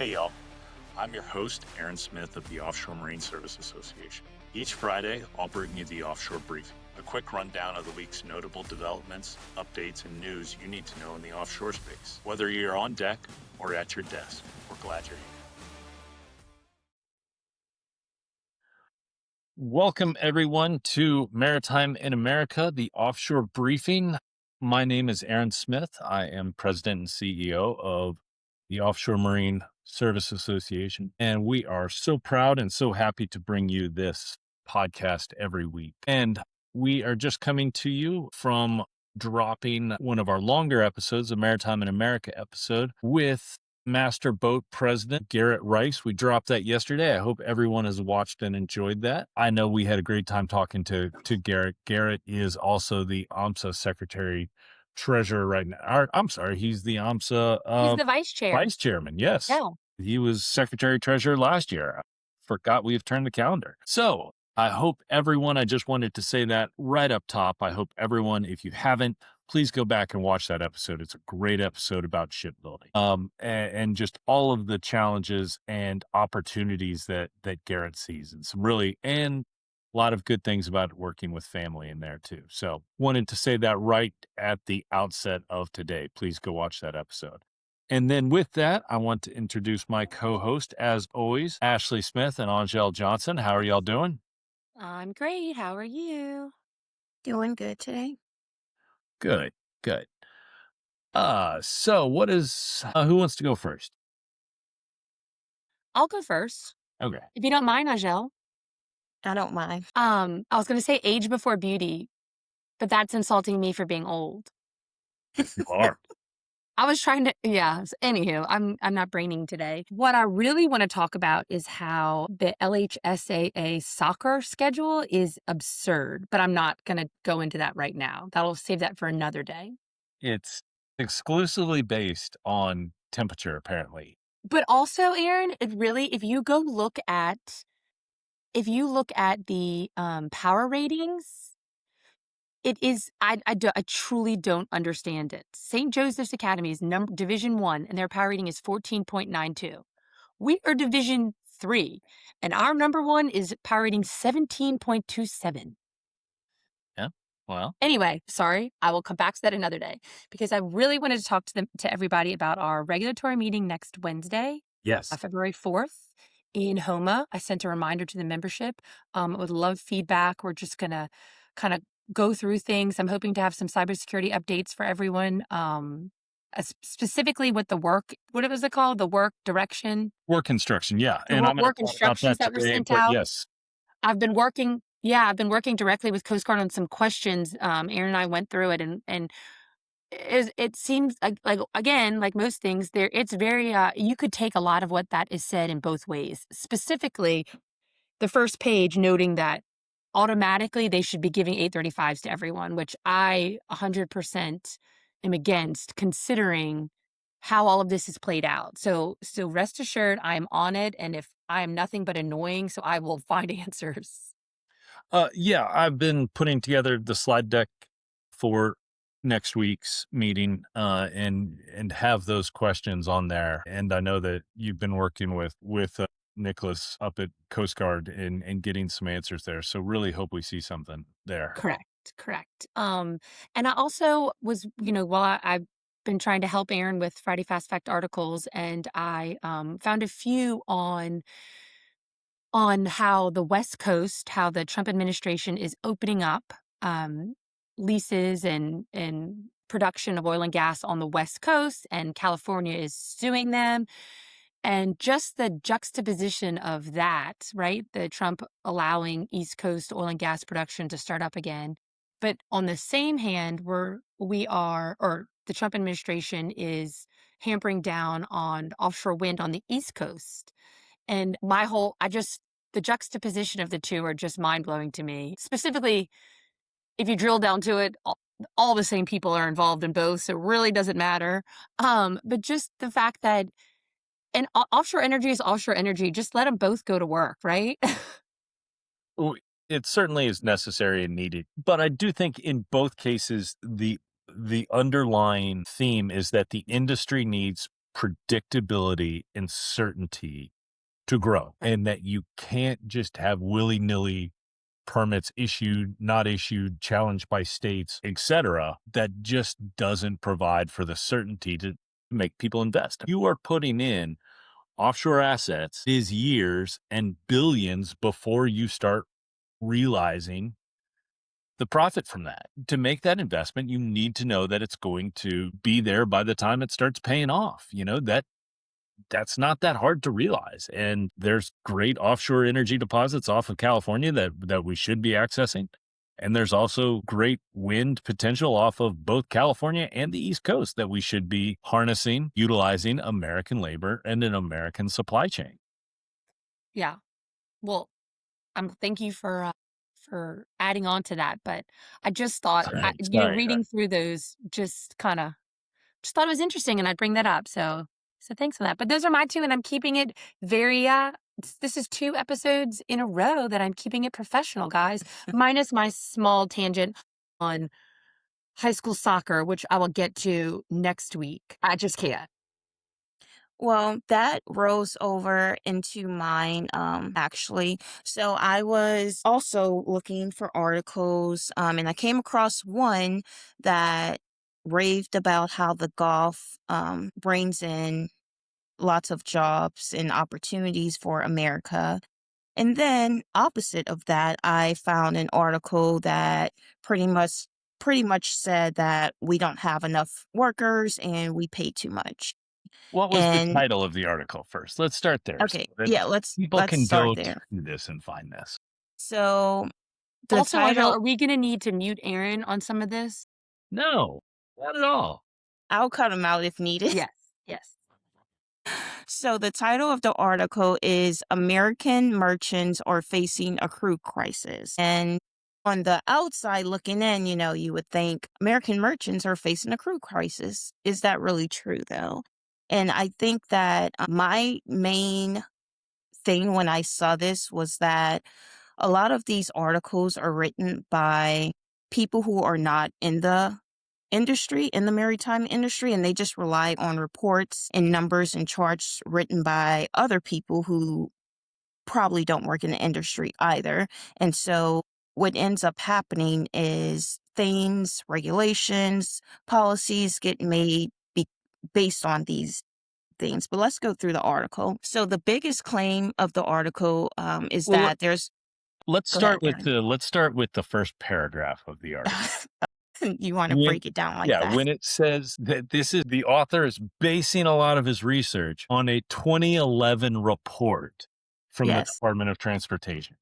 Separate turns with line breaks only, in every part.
Hey y'all, I'm your host, Aaron Smith of the Offshore Marine Service Association. Each Friday, I'll bring you the Offshore Briefing, a quick rundown of the week's notable developments, updates, and news you need to know in the offshore space. Whether you're on deck or at your desk, we're glad you're here.
Welcome, everyone, to Maritime in America, the Offshore Briefing. My name is Aaron Smith. I am President and CEO of the Offshore Marine Service Association, and we are so proud and so happy to bring you this podcast every week. And we are just coming to you from dropping one of our longer episodes, a Maritime in America episode, with Master Boat President Garrett Rice. We dropped that yesterday. I hope everyone has watched and enjoyed that. I know we had a great time talking to Garrett. Garrett is also the AMSA Secretary Treasurer right now. He's the AMSA
He's the vice chair.
Vice Chairman. Yes.
Yeah.
He was Secretary Treasurer last year. I forgot we've turned the calendar. So I hope everyone, I just wanted to say that right up top. I hope everyone, if you haven't, please go back and watch that episode. It's a great episode about shipbuilding, and just all of the challenges and opportunities that Garrett sees, and a lot of good things about working with family in there too. So wanted to say that right at the outset of today. Please go watch that episode. And then with that, I want to introduce my co-host, as always, Ashley Smith and Angel Johnson. How are y'all doing?
I'm great. How are you?
Doing good today.
Good. So what is, who wants to go first?
I'll go first.
Okay.
If you don't mind, Angel.
I don't mind.
I was going to say age before beauty, but that's insulting me for being old.
You are.
I was trying to, anywho, I'm not braining today. What I really want to talk about is how the LHSAA soccer schedule is absurd, but I'm not going to go into that right now. That'll save that for another day.
It's exclusively based on temperature, apparently.
But also, Aaron, if you look at the power ratings, it is, I truly don't understand it. St. Joseph's Academy is Division 1, and their power rating is 14.92. We are Division 3, and our number 1 is power rating 17.27.
Yeah, well.
Anyway, sorry, I will come back to that another day, because I really wanted to talk to everybody about our regulatory meeting next Wednesday.
Yes.
February 4th in Homa. I sent a reminder to the membership. I would love feedback. We're just going to kind of go through things. I'm hoping to have some cybersecurity updates for everyone, specifically with the work. What was it called? The work direction?
Work instruction, yeah.
And work instructions that were sent out.
Yes.
I've been working directly with Coast Guard on some questions. Aaron and I went through it, and it seems like most things, it's very, you could take a lot of what that is said in both ways. Specifically, the first page noting that automatically they should be giving 835s to everyone, which I 100% am against, considering how all of this is played out. So rest assured, I'm on it, and if I am nothing but annoying, so I will find answers.
Yeah, I've been putting together the slide deck for next week's meeting, and have those questions on there. And I know that you've been working with Nicholas up at Coast Guard and getting some answers there. So really hope we see something there.
Correct. And I also was, while I've been trying to help Aaron with Friday Fast Fact articles, and I found a few on how the West Coast, how the Trump administration is opening up leases and production of oil and gas on the West Coast, and California is suing them. And just the juxtaposition of that, right? The Trump allowing East Coast oil and gas production to start up again. But on the same hand, the Trump administration is hampering down on offshore wind on the East Coast. And the juxtaposition of the two are just mind-blowing to me. Specifically, if you drill down to it, all the same people are involved in both, so it really doesn't matter. But just the fact that, and offshore energy is offshore energy, just let them both go to work, right?
It certainly is necessary and needed. But I do think in both cases, the underlying theme is that the industry needs predictability and certainty to grow, and that you can't just have willy-nilly permits issued, not issued, challenged by states, etc. That just doesn't provide for the certainty to make people invest. You are putting in offshore assets is years and billions before you start realizing the profit from that. To make that investment, you need to know that it's going to be there by the time it starts paying off. That's not that hard to realize. And there's great offshore energy deposits off of California that we should be accessing. And there's also great wind potential off of both California and the East Coast that we should be harnessing, utilizing American labor and an American supply chain.
Yeah. Well, thank you for adding on to that. But I just thought,
Sorry.
reading through those just thought it was interesting, and I'd bring that up. So thanks for that. But those are my two, and I'm keeping it very. This is 2 episodes in a row that I'm keeping it professional, guys. Minus my small tangent on high school soccer, which I will get to next week. I just can't.
Well, that rolls over into mine, actually. So I was also looking for articles, and I came across one that raved about how the Gulf, brings in lots of jobs and opportunities for America. And then opposite of that, I found an article that pretty much said that we don't have enough workers and we pay too much.
What was the
And
title of the article first? Let's start there so
okay,
that
yeah, let's
people
let's
can
start
go to
there.
this and find this.
So the
Also, I know,
title,
are we going to need to mute Aaron on some of this?
No, not at all.
I'll cut them out if needed.
Yes. Yes.
So the title of the article is American Merchants Are Facing a Crew Crisis. And on the outside looking in, you would think American merchants are facing a crew crisis. Is that really true, though? And I think that my main thing when I saw this was that a lot of these articles are written by people who are not in the industry, in the maritime industry, and they just rely on reports and numbers and charts written by other people who probably don't work in the industry either. And so what ends up happening is things, regulations, policies get made based on these things. But let's go through the article. So the biggest claim of the article is
Well,
that there's.
Let's
Go ahead,
start with the first paragraph of the article.
You want to
When,
break it down like that?
when it says that the author is basing a lot of his research on a 2011 report from the
Yes.
Department of Transportation.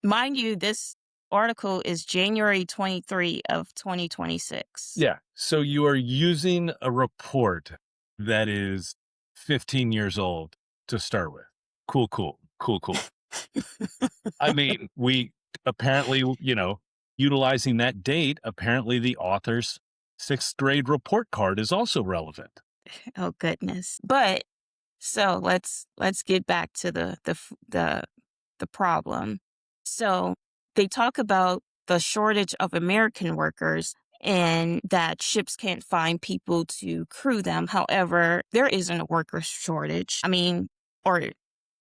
Mind you, this article is January 23 of 2026.
Yeah. So you are using a report that is 15 years old to start with. Cool. I mean, we apparently, utilizing that date, apparently the author's 6th grade report card is also relevant.
Oh goodness. But so let's get back to the problem. So they talk about the shortage of American workers and that ships can't find people to crew them. However, there isn't a worker shortage. I mean, or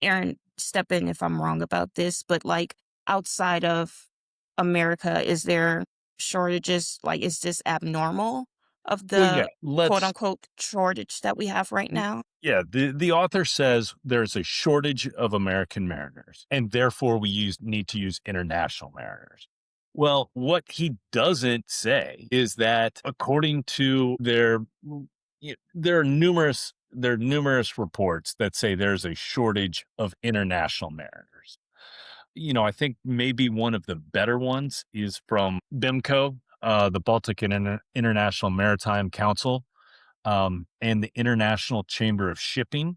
Aaron, step in if I'm wrong about this, but like outside of America, is there shortages? Like, is this abnormal of the quote unquote shortage that we have right now?
Yeah, the author says there's a shortage of American mariners, and therefore we need to use international mariners. Well, what he doesn't say is that according to there are numerous reports that say there's a shortage of international mariners. I think maybe one of the better ones is from BIMCO, the Baltic International Maritime Council, and the International Chamber of Shipping.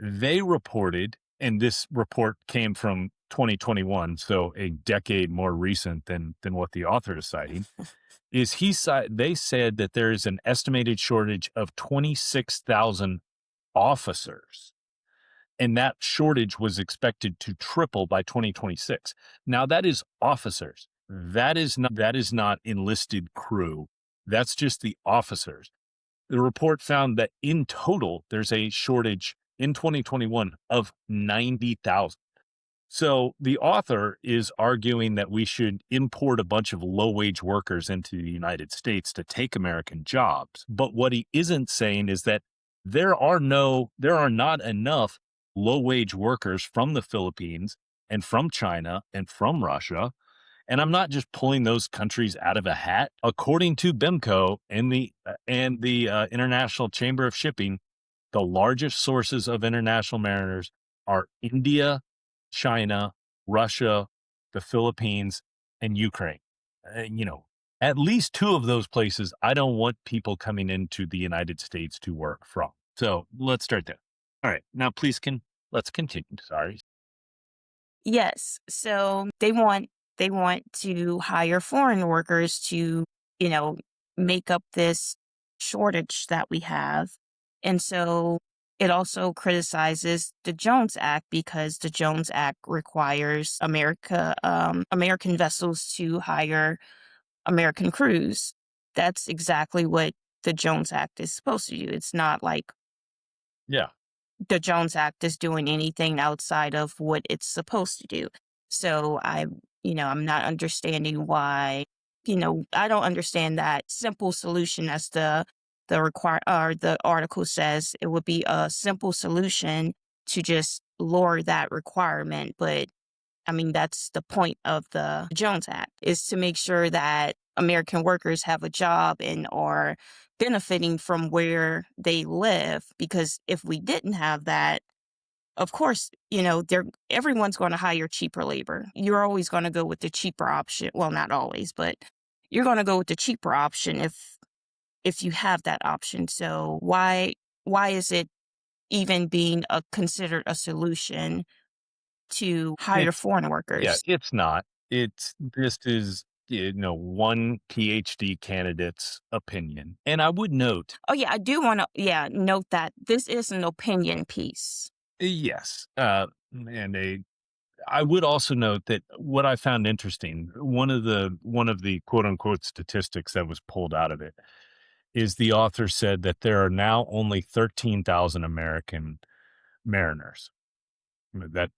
They reported, and this report came from 2021, so a decade more recent than what the author is citing, they said that there is an estimated shortage of 26,000 officers. And that shortage was expected to triple by 2026. Now that is officers. That is not enlisted crew. That's just the officers. The report found that in total, there's a shortage in 2021 of 90,000. So the author is arguing that we should import a bunch of low wage workers into the United States to take American jobs. But what he isn't saying is that there are not enough low wage workers from the Philippines and from China and from Russia. And I'm not just pulling those countries out of a hat. According to BIMCO and the International Chamber of Shipping, the largest sources of international mariners are India, China, Russia, the Philippines, and Ukraine. At least two of those places, I don't want people coming into the United States to work from. So let's start there. All right. Now, let's continue. Sorry.
Yes. So they want to hire foreign workers to, you know, make up this shortage that we have. And so it also criticizes the Jones Act because the Jones Act requires American vessels to hire American crews. That's exactly what the Jones Act is supposed to do. It's not like
Yeah.
the Jones Act is doing anything outside of what it's supposed to do. So I'm not understanding why, I don't understand that simple solution as the article says. It would be a simple solution to just lower that requirement. But I mean, that's the point of the Jones Act, is to make sure that American workers have a job and are benefiting from where they live. Because if we didn't have that, of course, everyone's going to hire cheaper labor. You're always going to go with the cheaper option. Well, not always, but you're going to go with the cheaper option if you have that option. So why is it even being considered a solution to hire foreign
Yeah,
workers?
it's not. This is, one PhD candidate's opinion. And I would note,
Oh yeah, I do want to note that this is an opinion piece.
yes, I would also note that what I found interesting, one of the quote unquote statistics that was pulled out of it is the author said that there are now only 13,000 American mariners. That's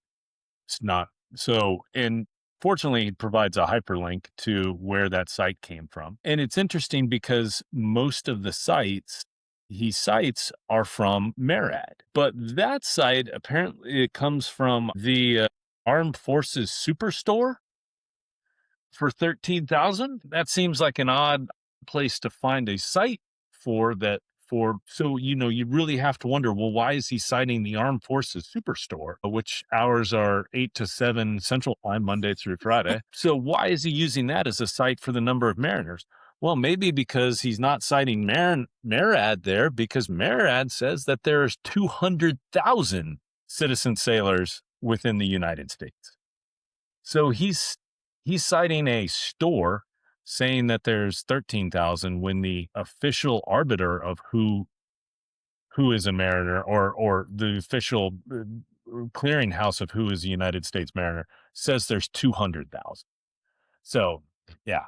not so. And fortunately, it provides a hyperlink to where that site came from. And it's interesting because most of the sites he cites are from MARAD, but that site apparently it comes from the Armed Forces Superstore for 13,000. That seems like an odd place to find a site for that. So you really have to wonder, well, why is he citing the Armed Forces Superstore, which hours are 8 to 7 Central Time, Monday through Friday? So why is he using that as a site for the number of mariners? Well, maybe because he's not citing MARAD there, because MARAD says that there's 200,000 citizen sailors within the United States. So he's citing a store saying that there's 13,000 when the official arbiter of who is a mariner, or the official clearinghouse of who is a United States mariner, says there's 200,000. So, yeah.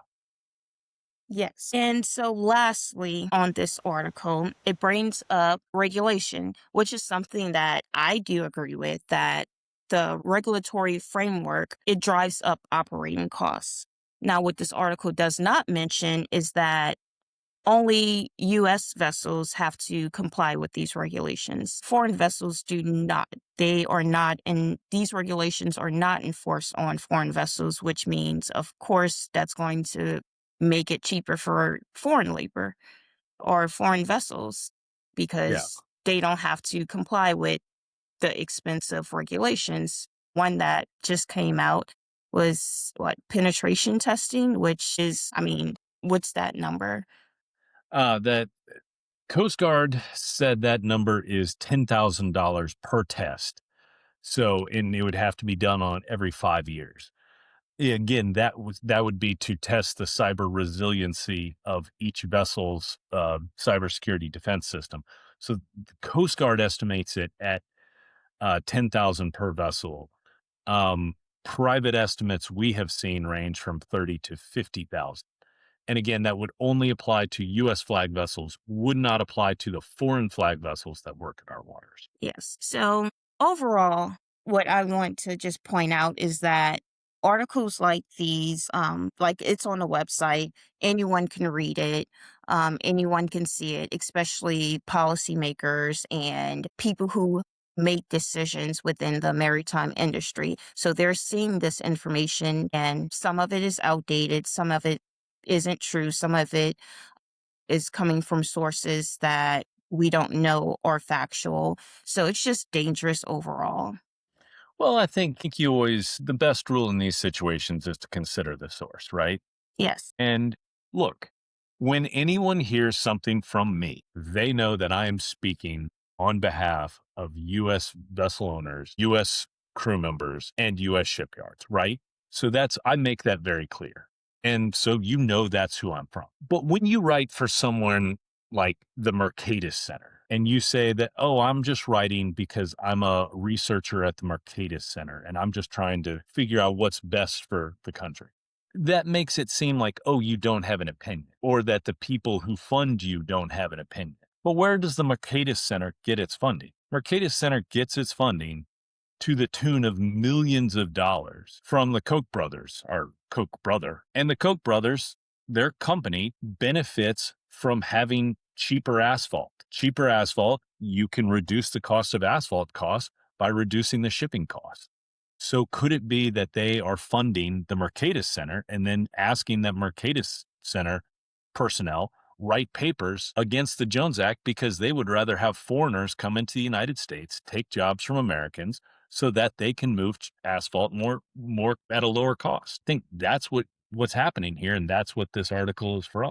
Yes. And so lastly, on this article, it brings up regulation, which is something that I do agree with, that the regulatory framework, it drives up operating costs. Now, what this article does not mention is that only U.S. vessels have to comply with these regulations. Foreign vessels do not. They are not, and these regulations are not enforced on foreign vessels, which means, of course, that's going to make it cheaper for foreign labor or foreign vessels
Yeah.
because they don't have to comply with the expensive regulations. One that just came out was penetration testing, which is, what's that number?
That Coast Guard said that number is $10,000 per test. So, and it would have to be done on every 5 years. Again, that would be to test the cyber resiliency of each vessel's cybersecurity defense system. So the Coast Guard estimates it at 10,000 per vessel. Private estimates we have seen range from 30 to 50,000. And again, that would only apply to U.S. flag vessels, would not apply to the foreign flag vessels that work in our waters.
Yes. So overall, what I want to just point out is that articles like these, like it's on the website, anyone can read it, anyone can see it, especially policymakers and people who make decisions within the maritime industry. So they're seeing this information, and some of it is outdated, some of it isn't true, some of it is coming from sources that we don't know are factual. So it's just dangerous overall.
Well, I think the best rule in these situations is to consider the source, right?
Yes.
And look, when anyone hears something from me, they know that I am speaking on behalf of U.S. vessel owners, U.S. crew members, and U.S. shipyards, right? So I make that very clear. And so that's who I'm from. But when you write for someone like the Mercatus Center and you say that, oh, I'm just writing because I'm a researcher at the Mercatus Center and I'm just trying to figure out what's best for the country, that makes it seem like, oh, you don't have an opinion, or that the people who fund you don't have an opinion. But where does the Mercatus Center get its funding? Mercatus Center gets its funding to the tune of millions of dollars from the Koch brothers, our Koch brother. And the Koch brothers, their company benefits from having cheaper asphalt. Cheaper asphalt, you can reduce the cost of asphalt costs by reducing the shipping costs. So could it be that they are funding the Mercatus Center and then asking that Mercatus Center personnel write papers against the Jones Act because they would rather have foreigners come into the United States, take jobs from Americans so that they can move asphalt more at a lower cost? I think that's what's happening here, and that's what this article is from.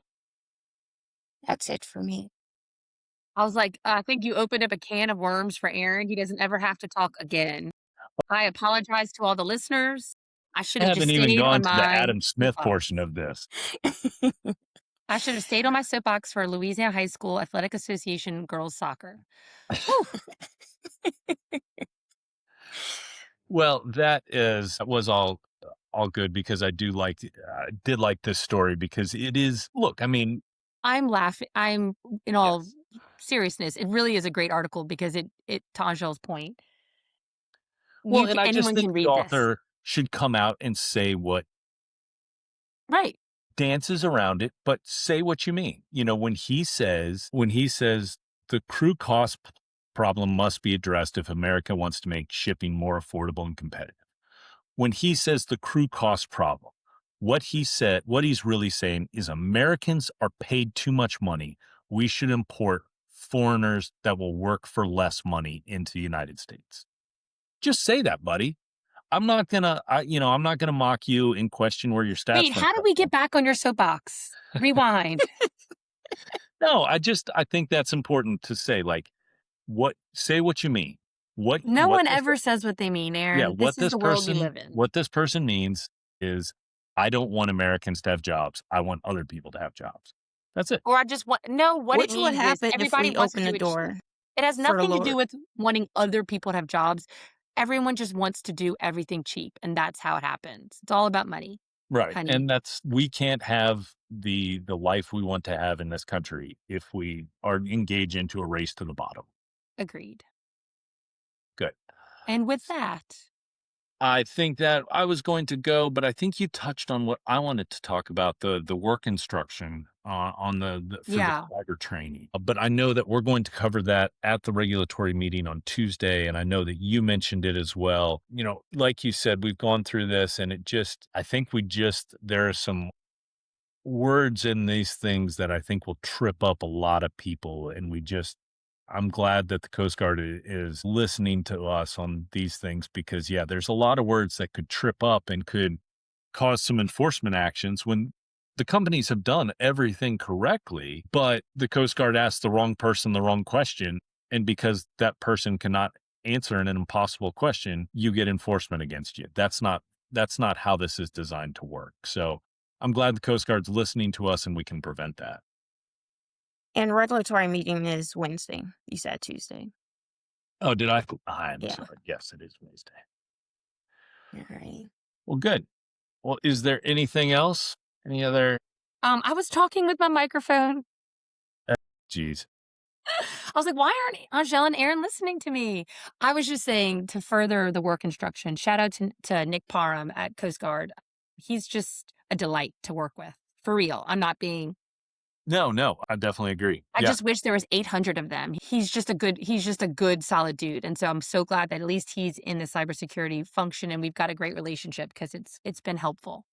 That's it for me.
I was like, I think you opened up a can of worms for Aaron. He doesn't ever have to talk again. I apologize to all the listeners. I should
I
have just
haven't even
stayed
gone
on
to the
my
Adam Smith
soapbox.
portion of this.
I should have stayed on my soapbox for Louisiana High School Athletic Association girls soccer. Whew.
Well, that was all good because I did like this story because it is, look, I mean,
I'm laughing. I'm in all
yes.
seriousness. It really is a great article because to Angel's point,
Well, and I just
anyone
think
can
the
read this.
author should come out and say what
Right.
dances around it, but say what you mean. When he says the crew cost problem must be addressed if America wants to make shipping more affordable and competitive. When he says the crew cost problem, what he's really saying is Americans are paid too much money. We should import foreigners that will work for less money into the United States. Just say that, buddy. I'm not gonna mock you and question where your stats
Wait,
from.
how did we get back on your soapbox? Rewind.
No, I think that's important to say. Like, say what you mean.
No
What
one
this,
ever says what they mean,
yeah,
Aaron. This is the world we live in.
what this person means is, I don't want Americans to have jobs. I want other people to have jobs. That's it.
Or I just what it
Which would
means is
happen if
everybody
we
wants to
open the
do it.
door
It has
for the
nothing to do
Lord?
with wanting other people to have jobs. Everyone just wants to do everything cheap, and that's how it happens. It's all about money,
Right.
honey.
And we can't have the life we want to have in this country if we are engaged into a race to the bottom.
Agreed.
Good.
And with that,
I think that I was going to go, but I think you touched on what I wanted to talk about, the work instruction on for
yeah,
the flagger training. But I know that we're going to cover that at the regulatory meeting on Tuesday, and I know that you mentioned it as well. Like you said, we've gone through this, and there are some words in these things that I think will trip up a lot of people, and I'm glad that the Coast Guard is listening to us on these things because, yeah, there's a lot of words that could trip up and could cause some enforcement actions when the companies have done everything correctly, but the Coast Guard asked the wrong person the wrong question. And because that person cannot answer an impossible question, you get enforcement against you. That's not how this is designed to work. So I'm glad the Coast Guard's listening to us and we can prevent that.
And regulatory meeting is Wednesday. You said Tuesday.
Oh, did I? I'm
Yeah.
sorry. Yes, it is Wednesday.
All right.
Well, good. Well, is there anything else? Any other
I was talking with my microphone.
Jeez.
I was like, why aren't Angela and Aaron listening to me? I was just saying, to further the work instruction, shout out to Nick Parham at Coast Guard. He's just a delight to work with. For real. I'm not being.
No, I definitely agree.
I
Yeah.
just wish there was 800 of them. He's just a good, solid dude. And so I'm so glad that at least he's in the cybersecurity function and we've got a great relationship because it's been helpful.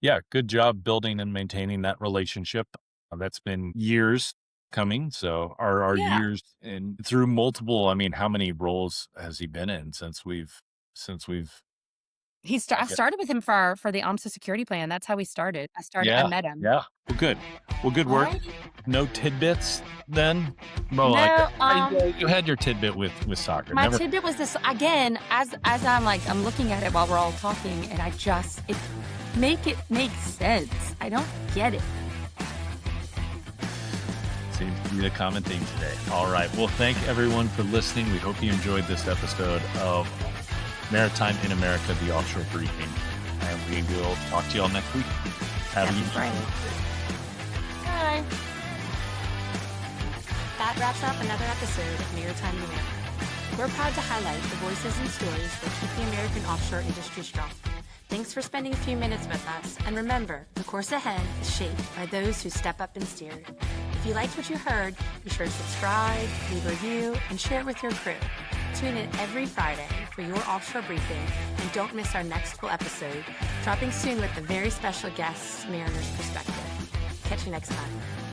Yeah, good job building and maintaining that relationship. That's been years coming. So our
Yeah.
years and through multiple, I mean, how many roles has he been in since we've
I started with him for the AMSA security plan. That's how we started. I met him.
Yeah. Well, good. Well, good work.
Alrighty.
No tidbits then? Well,
No,
you had your tidbit with soccer.
my
Never.
tidbit was this again, as I'm looking at it while we're all talking, and make it make sense. I don't get it.
Seems to be the common theme today. All right. Well, thank everyone for listening. We hope you enjoyed this episode of Maritime in America, the Offshore Briefing. And we will talk to you all next week. Have a good
Right. Bye. That wraps up another episode of Maritime in America. We're proud to highlight the voices and stories that keep the American offshore industry strong. Thanks for spending a few minutes with us, and remember, the course ahead is shaped by those who step up and steer it. If you liked what you heard, be sure to subscribe, leave a review, and share it with your crew. Tune in every Friday for your offshore briefing, and don't miss our next full episode, dropping soon with a very special guest, Mariner's Perspective. Catch you next time.